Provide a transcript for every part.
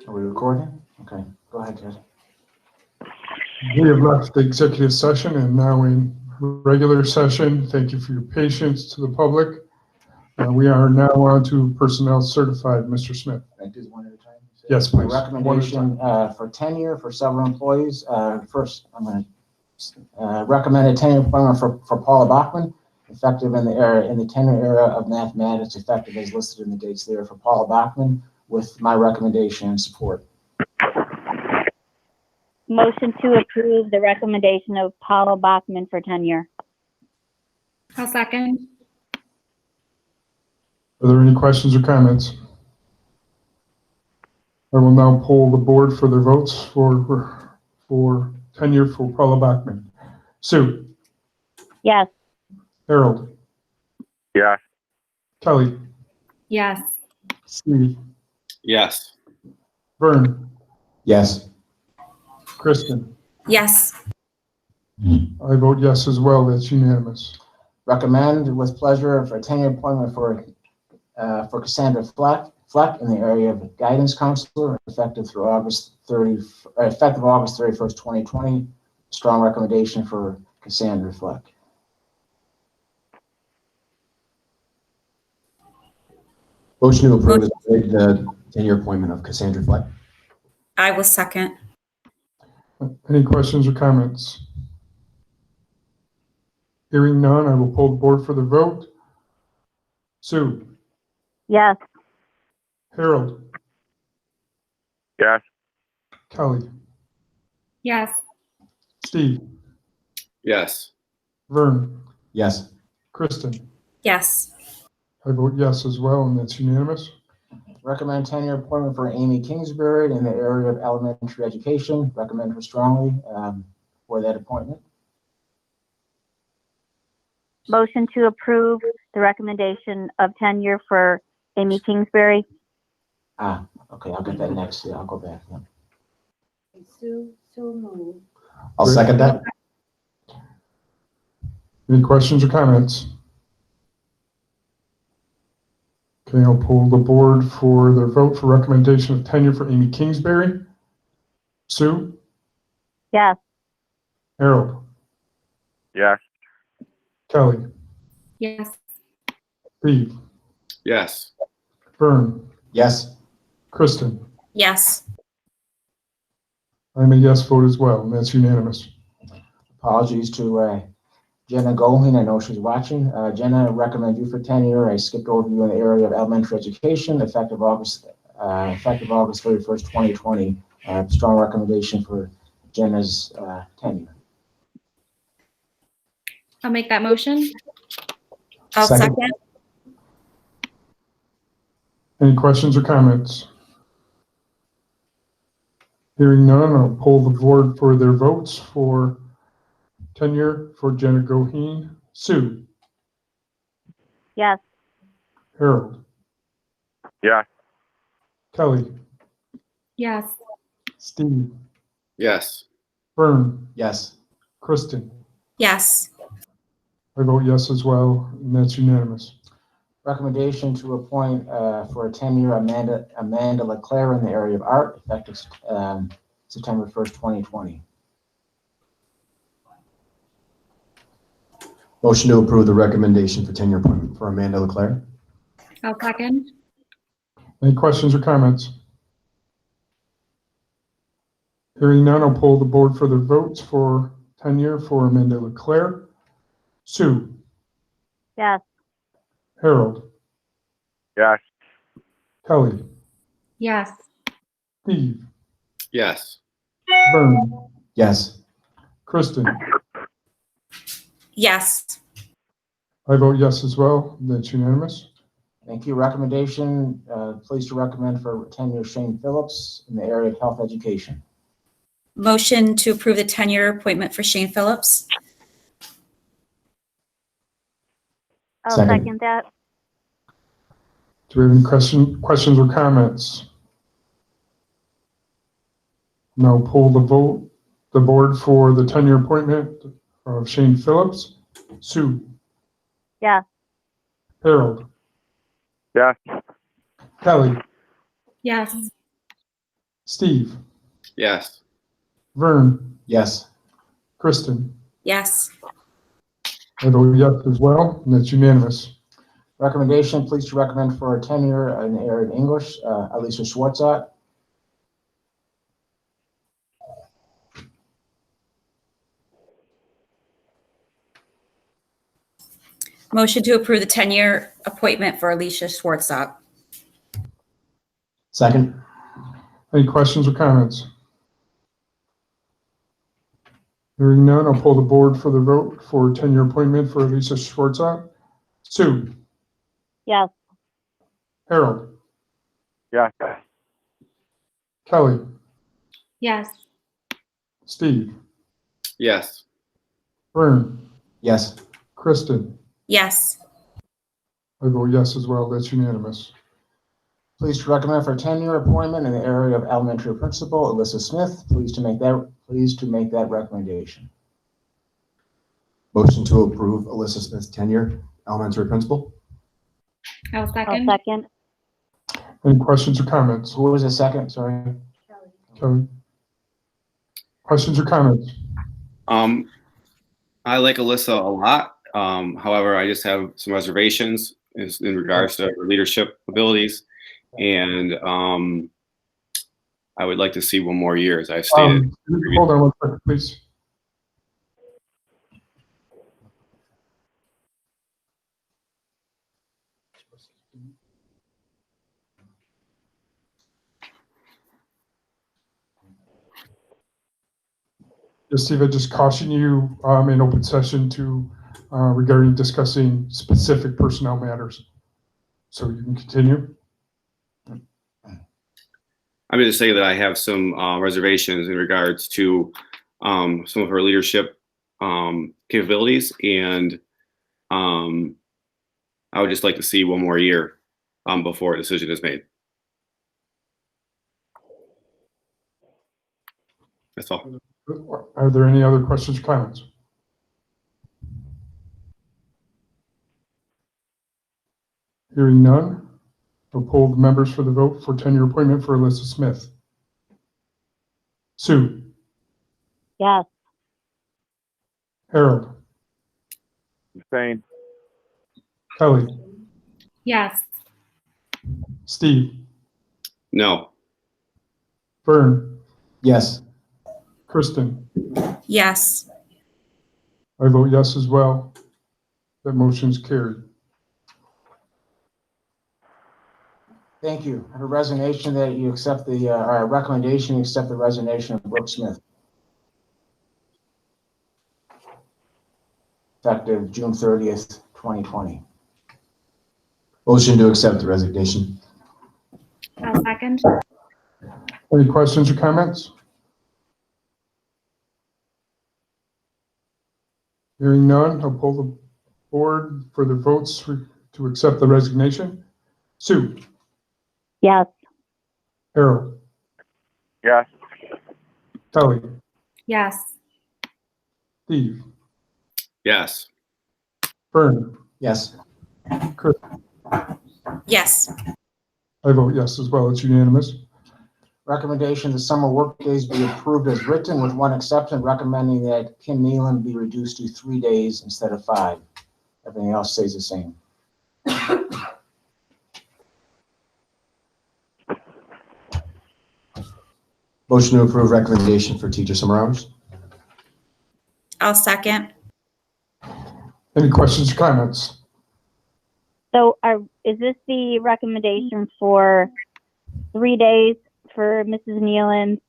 Are we recording? Okay, go ahead, Ted. We have left the executive session and now in regular session. Thank you for your patience to the public. We are now on to personnel certified. Mr. Smith. Can I do one at a time? Yes, please. Recommendation for tenure for several employees. First, I'm going to recommend a tenure appointment for Paula Bachman, effective in the tenure era of mathematics, effective as listed in the dates there for Paula Bachman, with my recommendation and support. Motion to approve the recommendation of Paula Bachman for tenure. I'll second. Are there any questions or comments? I will now poll the board for their votes for tenure for Paula Bachman. Sue. Yes. Harold. Yes. Kelly. Yes. Steve. Yes. Vern. Yes. Kristen. Yes. I vote yes as well. That's unanimous. Recommend with pleasure for a tenure appointment for Cassandra Fleck in the area of guidance counselor, effective August 31st, 2020. Strong recommendation for Cassandra Fleck. Motion to approve the tenure appointment of Cassandra Fleck. I will second. Any questions or comments? Hearing none, I will poll the board for the vote. Sue. Yes. Harold. Yes. Kelly. Yes. Steve. Yes. Vern. Yes. Kristen. Yes. I vote yes as well, and that's unanimous. Recommend tenure appointment for Amy Kingsbury in the area of elementary education. Recommend her strongly for that appointment. Motion to approve the recommendation of tenure for Amy Kingsbury. Okay, I'll get that next. Yeah, I'll go back. Yeah. Sue moved. I'll second that. Any questions or comments? Okay, I'll poll the board for their vote for recommendation of tenure for Amy Kingsbury. Sue. Yes. Harold. Yes. Kelly. Yes. Steve. Yes. Vern. Yes. Kristen. Yes. I'm a yes vote as well, and that's unanimous. Apologies to Jenna Golding. I know she's watching. Jenna, recommend you for tenure. I skipped over you in the area of elementary education, effective August 31st, 2020. Strong recommendation for Jenna's tenure. I'll make that motion. I'll Second. second. Any questions or comments? Hearing none, I'll poll the board for their votes for tenure for Jenna Goheen. Sue. Yes. Harold. Yes. Kelly. Yes. Steve. Yes. Vern. Yes. Kristen. Yes. I vote yes as well, and that's unanimous. Recommendation to appoint for a tenure Amanda LeClaire in the area of art, effective September 1st, 2020. Motion to approve the recommendation for tenure appointment for Amanda LeClaire. I'll second. Any questions or comments? Hearing none, I'll poll the board for their votes for tenure for Amanda LeClaire. Sue. Yes. Harold. Yes. Kelly. Yes. Steve. Yes. Vern. Yes. Kristen. Yes. I vote yes as well. That's unanimous. Thank you. Recommendation, pleased to recommend for tenure Shane Phillips in the area of health education. Motion to approve the tenure appointment for Shane Phillips. I'll Second. second that. Do we have any questions or comments? Now poll the board for the tenure appointment of Shane Phillips. Sue. Yes. Harold. Yes. Kelly. Yes. Steve, Yes. Vern, Yes. Kristen. Yes. I vote yes as well, and that's unanimous. Recommendation, please to recommend for tenure in the area of English, Alicia Schwartzat. Motion to approve the 10-year appointment for Alicia Schwartzop. Second. Any questions or comments? Hearing none, I'll pull the board for the vote for 10-year appointment for Lisa Schwartzop. Sue, Yes. Harold, Yes. Kelly, Yes. Steve, Yes. Vern, Yes. Kristen. Yes. I vote yes as well. That's unanimous. Please to recommend for tenure appointment in the area of elementary principal, Alyssa Smith. Please to make that recommendation. Motion to approve Alyssa Smith's tenure, elementary principal. I'll I'll second. second. Any questions or comments? Who was the second? Sorry. Kelly? Questions or comments? I like Alyssa a lot. However, I just have some reservations in regards to her leadership abilities. And I would like to see one more year, as I've stated. Hold on one second, please. Yes, Steve, I just caution you in open session to regarding discussing specific personnel matters. So you can continue. I'm going to say that I have some reservations in regards to some of her leadership capabilities, and I would just like to see one more year before a decision is made. That's all. Are there any other questions or comments? Hearing none, I'll poll the members for the vote for tenure appointment for Alyssa Smith. Sue, Yes. Harold, Same. Kelly, Yes. Steve, No. Vern, Yes. Kristen. Yes. I vote yes as well. That motion's carried. Thank you. I have a resignation that you accept the, or recommendation, you accept the resignation of Brooke Smith. Effective June 30th, 2020. Motion to accept the resignation. I'll second. Any questions or comments? Hearing none, I'll pull the board for the votes to accept the resignation. Sue, Yes. Harold, Yes. Kelly, Yes. Steve, Yes. Vern, Yes. Chris. Yes. I vote yes as well. It's unanimous. Recommendation, the summer workdays be approved as written with one exception, recommending that Kim Nealon be reduced to 3 days instead of 5. Everything else stays the same. Motion to approve recommendation for teacher summer hours. I'll second. Any questions or comments? So is this the recommendation for 3 days for Mrs. Nealon,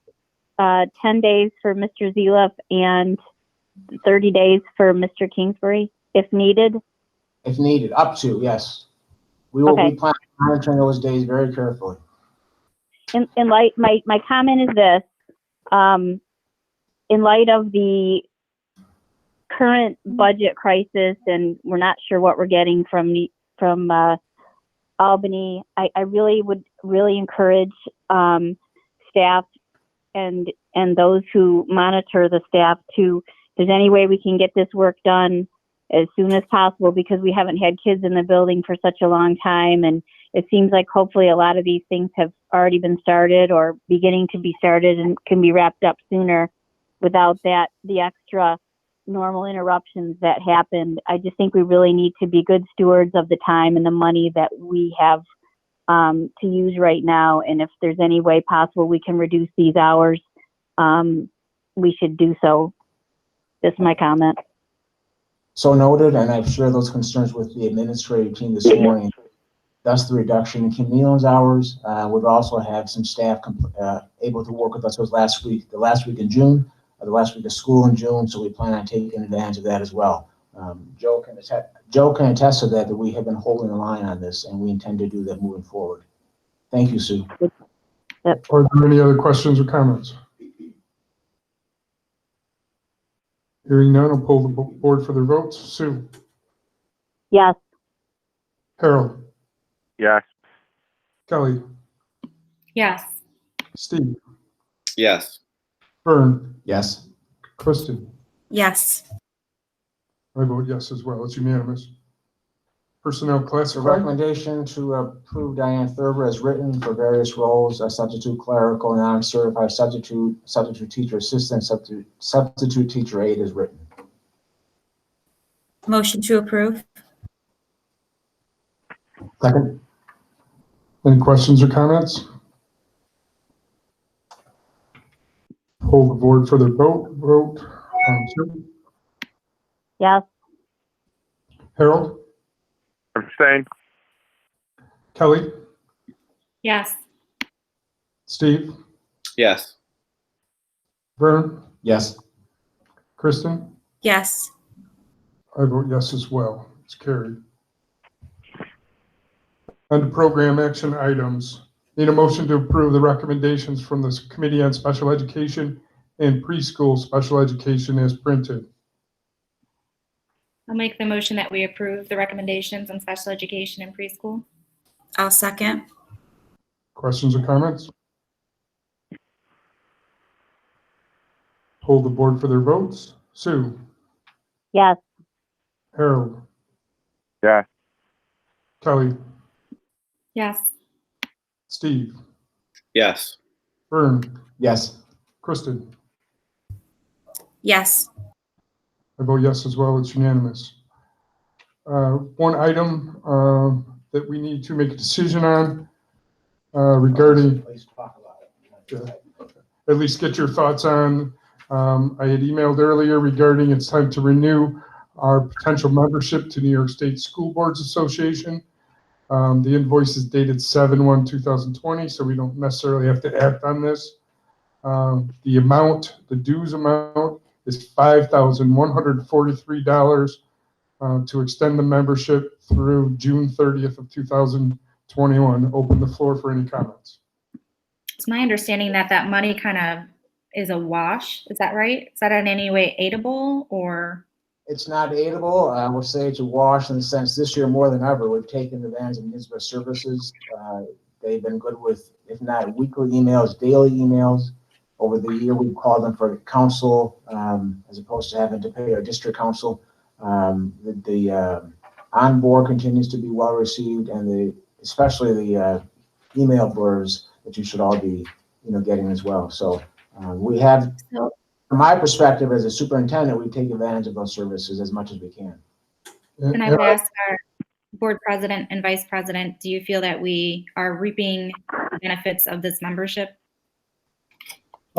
10 days for Mr. Zeliff, and 30 days for Mr. Kingsbury, if needed? If needed, up to, yes. We will Okay. be monitoring those days very carefully. In light, my comment is this, in light of the current budget crisis, and we're not sure what we're getting from Albany, I really would encourage staff and those who monitor the staff to, if there's any way we can get this work done as soon as possible, because we haven't had kids in the building for such a long time, and it seems like hopefully a lot of these things have already been started or beginning to be started and can be wrapped up sooner without the extra normal interruptions that happened. I just think we really need to be good stewards of the time and the money that we have to use right now. And if there's any way possible we can reduce these hours, we should do so. That's my comment. So noted, and I've shared those concerns with the administrative team this morning. Thus, the reduction in Kim Nealon's hours. We've also had some staff able to work with us. It was the last week in June, the last week of school in June, so we plan on taking advantage of that as well. Joe can attest to that we have been holding the line on this, and we intend to do that moving forward. Thank you, Sue. Yep. Are there any other questions or comments? Hearing none, I'll pull the board for their votes. Sue? Yes. Harold? Yes. Kelly? Yes. Steve? Yes. Vern? Yes. Kristen? Yes. I vote yes as well. It's unanimous. Personnel The classified. recommendation to approve Diane Thurber as written for various roles, a substitute clerical, non-certified substitute teacher assistant, substitute teacher aide is written. Motion to approve. Second. Any questions or comments? Pull the board for their vote. Sue? Yes. Harold? Abstain. Kelly? Yes. Steve? Yes. Vern? Yes. Kristen? Yes. I vote yes as well. It's carried. Under program action items, need a motion to approve the recommendations from the Committee on Special Education and Preschool Special Education as printed. I'll make the motion that we approve the recommendations on special education and preschool. I'll second. Questions or comments? Hold the board for their votes. Sue? Yes. Harold? Yes. Kelly? Yes. Steve? Yes. Vern? Yes. Kristen? Yes. I vote yes as well. It's unanimous. One item that we need to make a decision on regarding, Please talk about it. at least get your thoughts on. I had emailed earlier regarding it's time to renew our potential membership to New York State School Boards Association. The invoice is dated 7/1/2020, so we don't necessarily have to act on this. The dues amount is $5,143 to extend the membership through June 30th of 2021. Open the floor for any comments. It's my understanding that that money kind of is a wash. Is that right? Is that in any way aidable or? It's not aidable. I will say it's a wash in the sense this year more than ever, we've taken advantage of NYSBA services. They've been good with, if not weekly emails, daily emails. Over the year, we've called them for counsel as opposed to having to pay our district counsel. The on board continues to be well received, and especially the email blurbs that you should all be getting as well. So we have, from my perspective as a superintendent, we take advantage of those services as much as we can. And I would ask our board president and vice president, do you feel that we are reaping the benefits of this membership?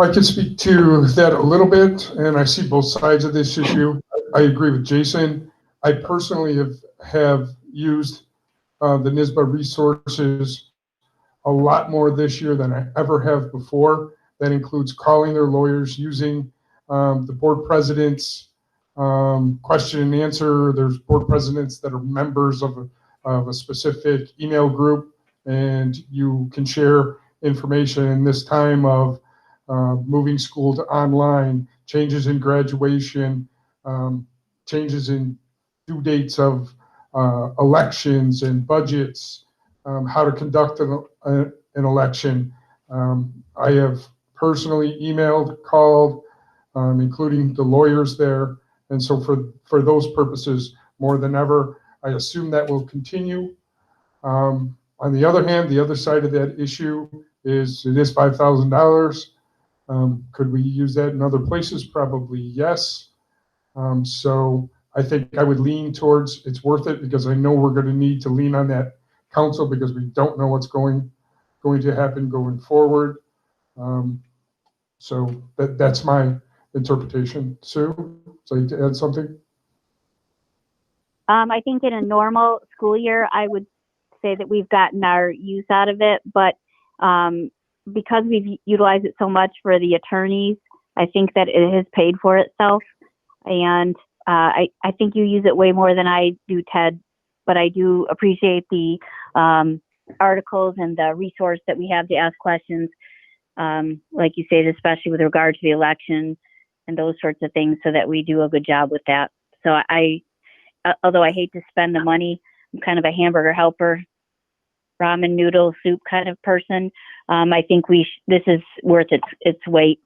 I can speak to that a little bit, and I see both sides of this issue. I agree with Jason. I personally have used the NYSBA resources a lot more this year than I ever have before. That includes calling their lawyers, using the board president's question and answer. There's board presidents that are members of a specific email group, and you can share information in this time of moving school to online, changes in graduation, changes in due dates of elections and budgets, how to conduct an election. I have personally emailed, called, including the lawyers there. And so for those purposes, more than ever, I assume that will continue. On the other hand, the other side of that issue is it is $5,000. Could we use that in other places? Probably yes. So I think I would lean towards it's worth it, because I know we're going to need to lean on that council because we don't know what's going to happen going forward. So that's my interpretation. Sue, would you like to add something? I think in a normal school year, I would say that we've gotten our use out of it, but because we've utilized it so much for the attorneys, I think that it has paid for itself. And I think you use it way more than I do, Ted, but I do appreciate the articles and the resource that we have to ask questions, like you said, especially with regard to the election and those sorts of things, so that we do a good job with that. So although I hate to spend the money, I'm kind of a hamburger helper, ramen noodle soup kind of person. I think this is worth its weight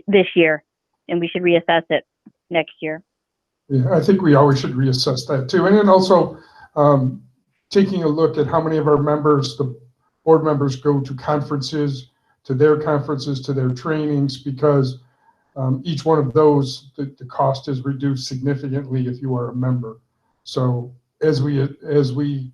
this year, and we should reassess it next year. Yeah, I think we always should reassess that too. And then also taking a look at how many of our members, the board members, go to conferences, to their trainings, because each one of those, the cost is reduced significantly if you are a member. So as we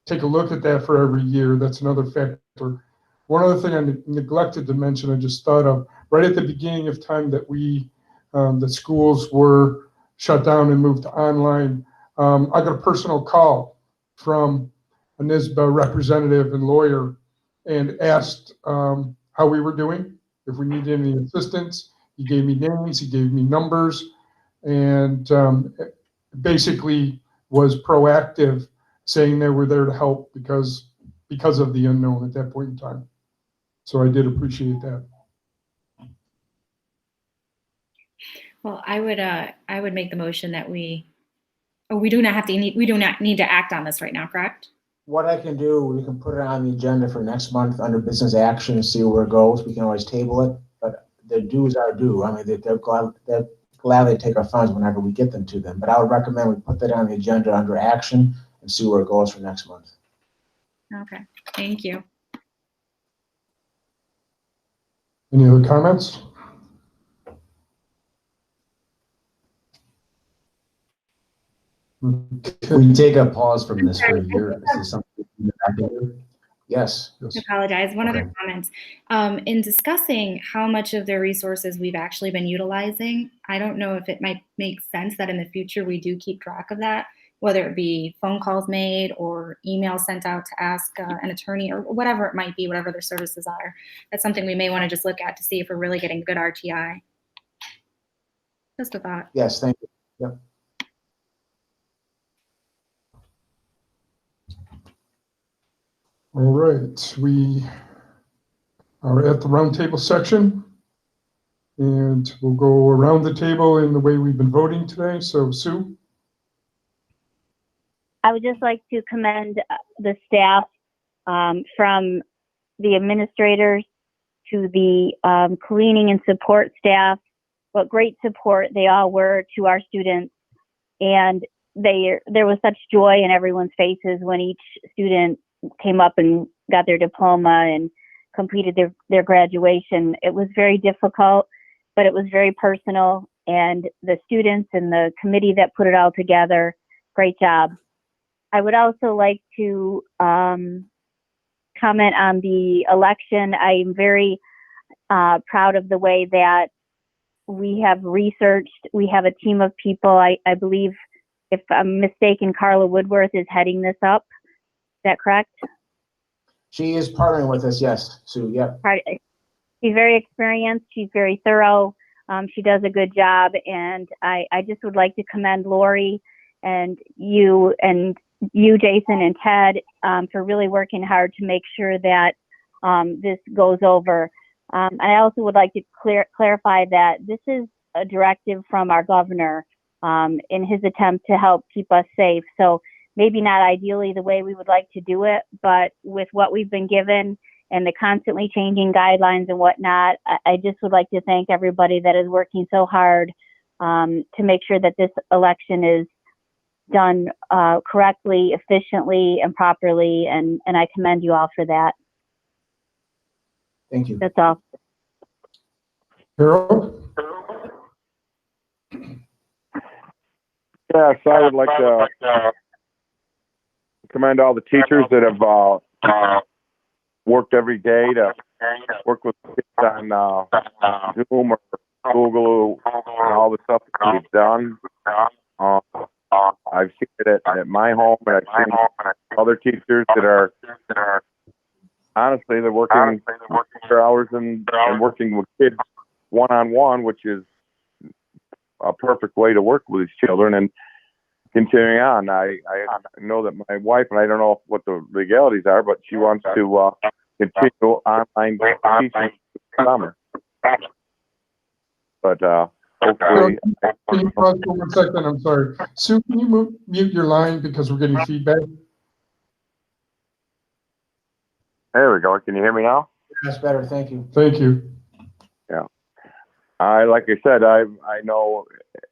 take a look at that for every year, that's another factor. One other thing I neglected to mention, I just thought of, right at the beginning of time that the schools were shut down and moved to online, I got a personal call from a NISBA representative and lawyer and asked how we were doing, if we needed any assistance. He gave me names, he gave me numbers, and basically was proactive, saying they were there to help because of the unknown at that point in time. So I did appreciate that. Well, I would make the motion that we do not need to act on this right now, correct? What I can do, we can put it on the agenda for next month under business action and see where it goes. We can always table it, but the dues are due. I mean, they'll gladly take our funds whenever we get them to them. But I would recommend we put that on the agenda under action and see where it goes for next month. Okay, thank you. Any other comments? Can we take a pause from this for a year? Is this something I can do? Yes. I apologize. One Okay. other comment. In discussing how much of their resources we've actually been utilizing, I don't know if it might make sense that in the future we do keep track of that, whether it be phone calls made or emails sent out to ask an attorney or whatever it might be, whatever their services are. That's something we may want to just look at to see if we're really getting good RTI. Just a thought. Yes, thank you. Yep. All right, we are at the roundtable section, and we'll go around the table in the way we've been voting today. So, Sue? I would just like to commend the staff, from the administrators to the cleaning and support staff. What great support they all were to our students. And there was such joy in everyone's faces when each student came up and got their diploma and completed their graduation. It was very difficult, but it was very personal. And the students and the committee that put it all together, great job. I would also like to comment on the election. I am very proud of the way that we have researched. We have a team of people. I believe, if I'm mistaken, Carla Woodworth is heading this up. Is that correct? She is partnering with us, yes, Sue, yep. She's very experienced. She's very thorough. She does a good job. And I just would like to commend Lori and you, Jason, and Ted, for really working hard to make sure that this goes over. And I also would like to clarify that this is a directive from our governor in his attempt to help keep us safe. So maybe not ideally the way we would like to do it, but with what we've been given and the constantly changing guidelines and whatnot, I just would like to thank everybody that is working so hard to make sure that this election is done correctly, efficiently, and properly, and I commend you all for that. Thank you. That's all. Harold? Yes, I would like to commend all the teachers that have worked every day to work with kids on Zoom or Google and all the stuff that we've done. I've seen it at my home, and I've seen other teachers that are honestly they're working extra hours and working with kids one-on-one, which is a perfect way to work with these children. And continuing on, I know that my wife, and I don't know what the legalities are, but she wants to continue online teaching this summer. But hopefully, Can you pause for 1 second? I'm sorry. Sue, can you mute your line because we're getting feedback? there we go. Can you hear me now? That's better. Thank you. Thank you. Like I said, I know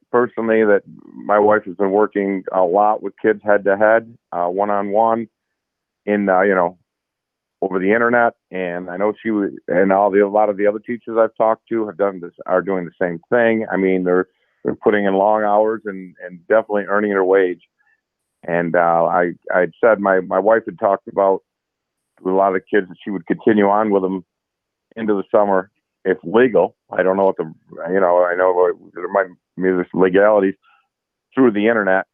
personally that my wife has been working a lot with kids head to head, one-on-one in, over the internet. And I know she was, and a lot of the other teachers I've talked to are doing the same thing. I mean, they're putting in long hours and definitely earning their wage. And I'd said my wife had talked about with a lot of kids that she would continue on with them into the summer if legal. I don't know what I know there might be this legalities through the internet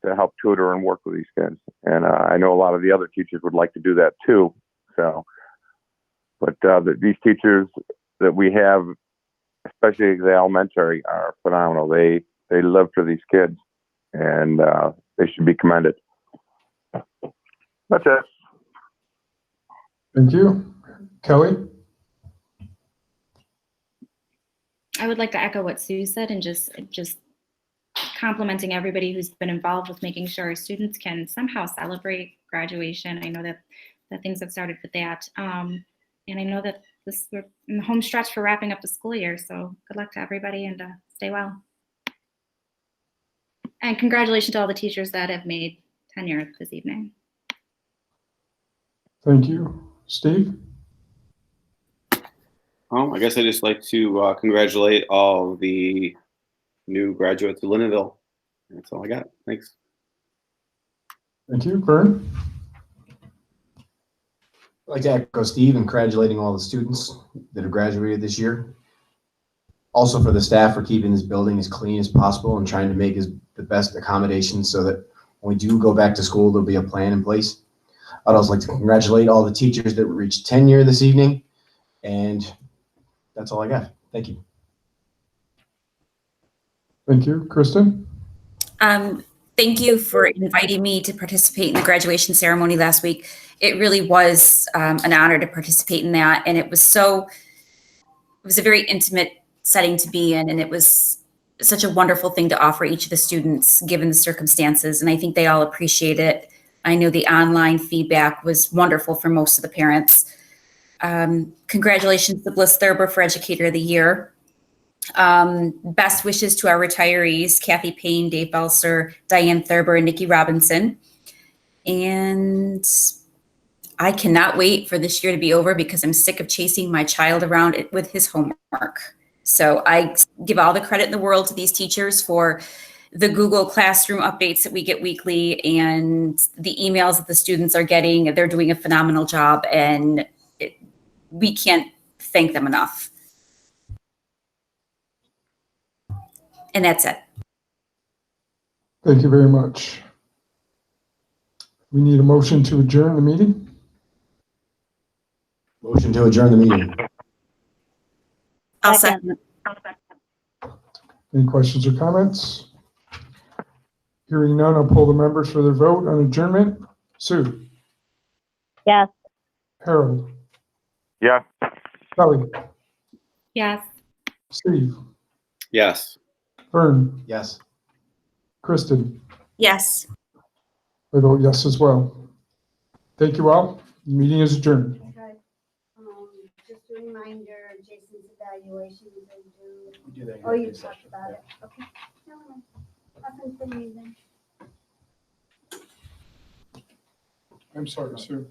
to help tutor and work with these kids. And I know a lot of the other teachers would like to do that too. So, but these teachers that we have, especially the elementary, are phenomenal. They live for these kids, and they should be commended. That's it. Thank you. Kelly? I would like to echo what Sue said and just complimenting everybody who's been involved with making sure our students can somehow celebrate graduation. I know that things have started with that. And I know that we're in the home stretch for wrapping up the school year. So good luck to everybody and stay well. And congratulations to all the teachers that have made tenure this evening. Thank you. Steve? I guess I'd just like to congratulate all the new graduates of Lyndonville. That's all I got. Thanks. Thank you. Vern? I'd like to echo Steve and congratulating all the students that have graduated this year. Also for the staff for keeping this building as clean as possible and trying to make the best accommodations so that when we do go back to school, there'll be a plan in place. I'd also like to congratulate all the teachers that reached tenure this evening. And that's all I got. Thank you. Thank you. Kristen? Thank you for inviting me to participate in the graduation ceremony last week. It really was an honor to participate in that. And it was a very intimate setting to be in. And it was such a wonderful thing to offer each of the students given the circumstances. And I think they all appreciate it. I know the online feedback was wonderful for most of the parents. Congratulations to Bliss Thurber for Educator of the Year. Best wishes to our retirees, Kathy Payne, Dave Belser, Diane Thurber, and Nikki Robinson. And I cannot wait for this year to be over because I'm sick of chasing my child around with his homework. So I give all the credit in the world to these teachers for the Google Classroom updates that we get weekly and the emails that the students are getting. They're doing a phenomenal job, and we can't thank them enough. And that's it. Thank you very much. We need a motion to adjourn the meeting. Motion to adjourn the meeting. I'll second. Any questions or comments? Hearing none, I'll poll the members for their vote on adjournment. Sue? Yes. Harold? Yeah. Kelly? Yes. Steve? Yes. Vern? Yes. Kristen? Yes. I vote yes as well. Thank you all. The meeting is adjourned. Okay. Just a reminder, Jason's evaluation is due. We do that. Oh, you talked about it. Okay. No, nothing for me then. I'm sorry, Sue.